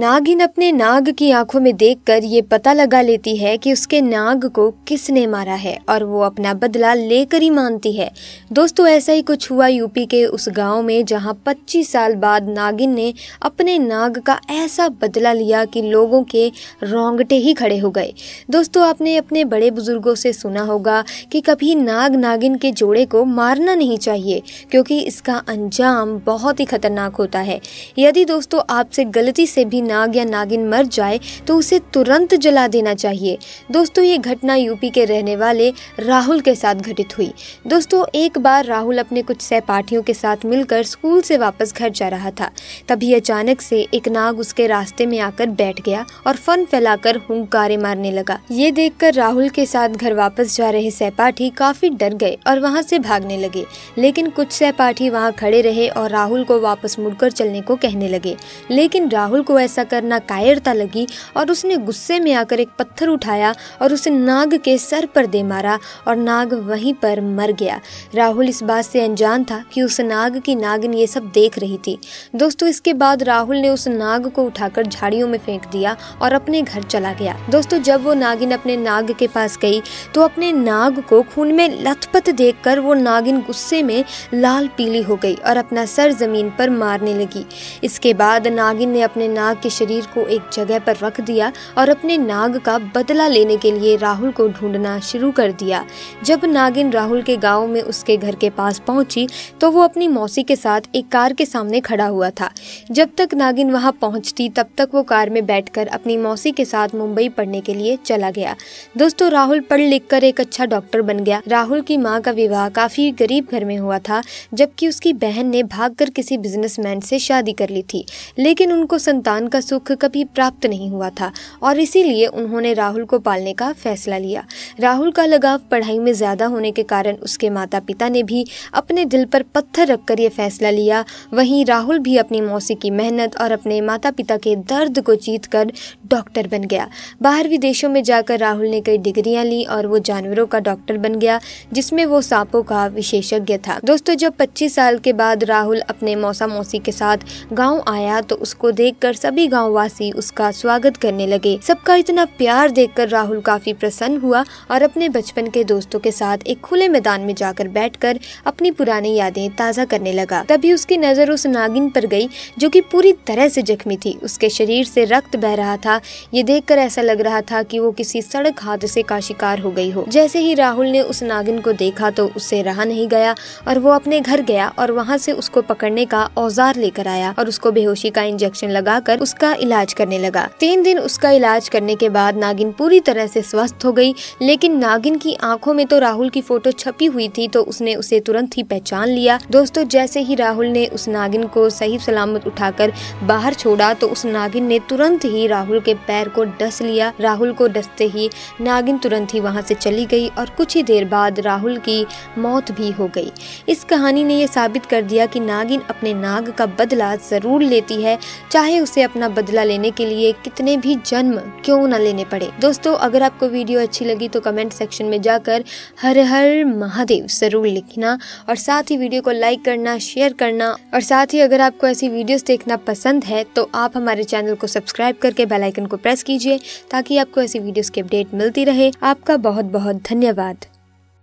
नागिन अपने नाग की आंखों में देखकर ये पता लगा लेती है कि उसके नाग को किसने मारा है और वो अपना बदला लेकर ही मानती है। दोस्तों, ऐसा ही कुछ हुआ यूपी के उस गांव में जहां 25 साल बाद नागिन ने अपने नाग का ऐसा बदला लिया कि लोगों के रोंगटे ही खड़े हो गए। दोस्तों, आपने अपने बड़े बुजुर्गों से सुना होगा कि कभी नाग नागिन के जोड़े को मारना नहीं चाहिए, क्योंकि इसका अंजाम बहुत ही खतरनाक होता है। यदि दोस्तों आपसे गलती से भी नाग या नागिन मर जाए तो उसे तुरंत जला देना चाहिए। दोस्तों, ये घटना यूपी के रहने वाले राहुल के साथ घटित हुई। दोस्तों, एक बार राहुल अपने कुछ सहपाठियों के साथ मिलकर स्कूल से वापस घर जा रहा था। तभी अचानक से एक नाग उसके रास्ते में आकर बैठ गया और फन फैलाकर हुंकारे मारने लगा। ये देखकर राहुल के साथ घर वापस जा रहे सहपाठी काफी डर गए और वहाँ से भागने लगे, लेकिन कुछ सहपाठी वहाँ खड़े रहे और राहुल को वापस मुड़कर चलने को कहने लगे। लेकिन राहुल को ऐसा करना कायरता लगी और उसने गुस्से में आकर एक पत्थर उठाया और उसे नाग के सर पर दे मारा और नाग वहीं पर मर गया। राहुल इस बात से अनजान था कि उस नाग की नागिन ये सब देख रही थी। दोस्तों, इसके बाद राहुल ने उस नाग को उठाकर झाड़ियों में फेंक दिया और अपने घर चला गया। दोस्तों, जब वो नागिन अपने नाग के पास गई तो अपने नाग को खून में लथपथ देखकर वो नागिन गुस्से में लाल पीली हो गई और अपना सर जमीन पर मारने लगी। इसके बाद नागिन ने अपने नाग के शरीर को एक जगह पर रख दिया और अपने नाग का बदला लेने के लिए राहुल को ढूंढना शुरू कर दिया। जब नागिन राहुल के गांव में उसके घर के पास पहुंची तो वो अपनी मौसी के साथ एक कार के सामने खड़ा हुआ था। जब तक नागिन वहां पहुंचती तब तक वो कार में बैठकर अपनी मौसी के साथ मुंबई पढ़ने के लिए चला गया। दोस्तों, राहुल पढ़ लिख कर एक अच्छा डॉक्टर बन गया। राहुल की माँ का विवाह काफी गरीब घर में हुआ था, जबकि उसकी बहन ने भागकर किसी बिजनेसमैन से शादी कर ली थी, लेकिन उनको संतान का सुख कभी प्राप्त नहीं हुआ था और इसीलिए उन्होंने राहुल को पालने का फैसला लिया। राहुल का लगाव पढ़ाई में ज्यादा होने के कारण उसके माता पिता ने भी अपने दिल पर पत्थर रखकर ये फैसला लिया। वहीं राहुल भी अपनी मौसी की मेहनत और अपने माता पिता के दर्द को जीतकर डॉक्टर बन गया। बाहर विदेशों में जाकर राहुल ने कई डिग्रियां ली और वो जानवरों का डॉक्टर बन गया, जिसमें वो सांपों का विशेषज्ञ था। दोस्तों, जब 25 साल के बाद राहुल अपने मौसा मौसी के साथ गांव आया तो उसको देखकर सभी गांववासी उसका स्वागत करने लगे। सबका इतना प्यार देखकर राहुल काफी प्रसन्न हुआ और अपने बचपन के दोस्तों के साथ एक खुले मैदान में जाकर बैठकर अपनी पुरानी यादें ताजा करने लगा। तभी उसकी नजर उस नागिन पर गई जो कि पूरी तरह से जख्मी थी। उसके शरीर से रक्त बह रहा था। ये देखकर ऐसा लग रहा था कि वो किसी सड़क हादसे का शिकार हो गई हो। जैसे ही राहुल ने उस नागिन को देखा तो उससे रहा नहीं गया और वो अपने घर गया और वहाँ से उसको पकड़ने का औजार लेकर आया और उसको बेहोशी का इंजेक्शन लगाकर उसका इलाज करने लगा। 3 दिन उसका इलाज करने के बाद नागिन पूरी तरह से स्वस्थ हो गई, लेकिन नागिन की आंखों में तो राहुल की फोटो छपी हुई थी तो उसने उसे तुरंत ही पहचान लिया। दोस्तों, जैसे ही राहुल ने उस नागिन को सही सलामत उठाकर बाहर छोड़ा तो उस नागिन ने तुरंत ही राहुल के पैर को डस लिया। राहुल को डसते ही नागिन तुरंत ही वहाँ से चली गई और कुछ ही देर बाद राहुल की मौत भी हो गई। इस कहानी ने यह साबित कर दिया कि नागिन अपने नाग का बदला जरूर लेती है, चाहे उसे अपना बदला लेने के लिए कितने भी जन्म क्यों न लेने पड़े। दोस्तों, अगर आपको वीडियो अच्छी लगी तो कमेंट सेक्शन में जाकर हर हर महादेव जरूर लिखना और साथ ही वीडियो को लाइक करना, शेयर करना और साथ ही अगर आपको ऐसी वीडियोस देखना पसंद है तो आप हमारे चैनल को सब्सक्राइब करके बेल आइकन को प्रेस कीजिए ताकि आपको ऐसी वीडियोस की अपडेट मिलती रहे। आपका बहुत बहुत धन्यवाद।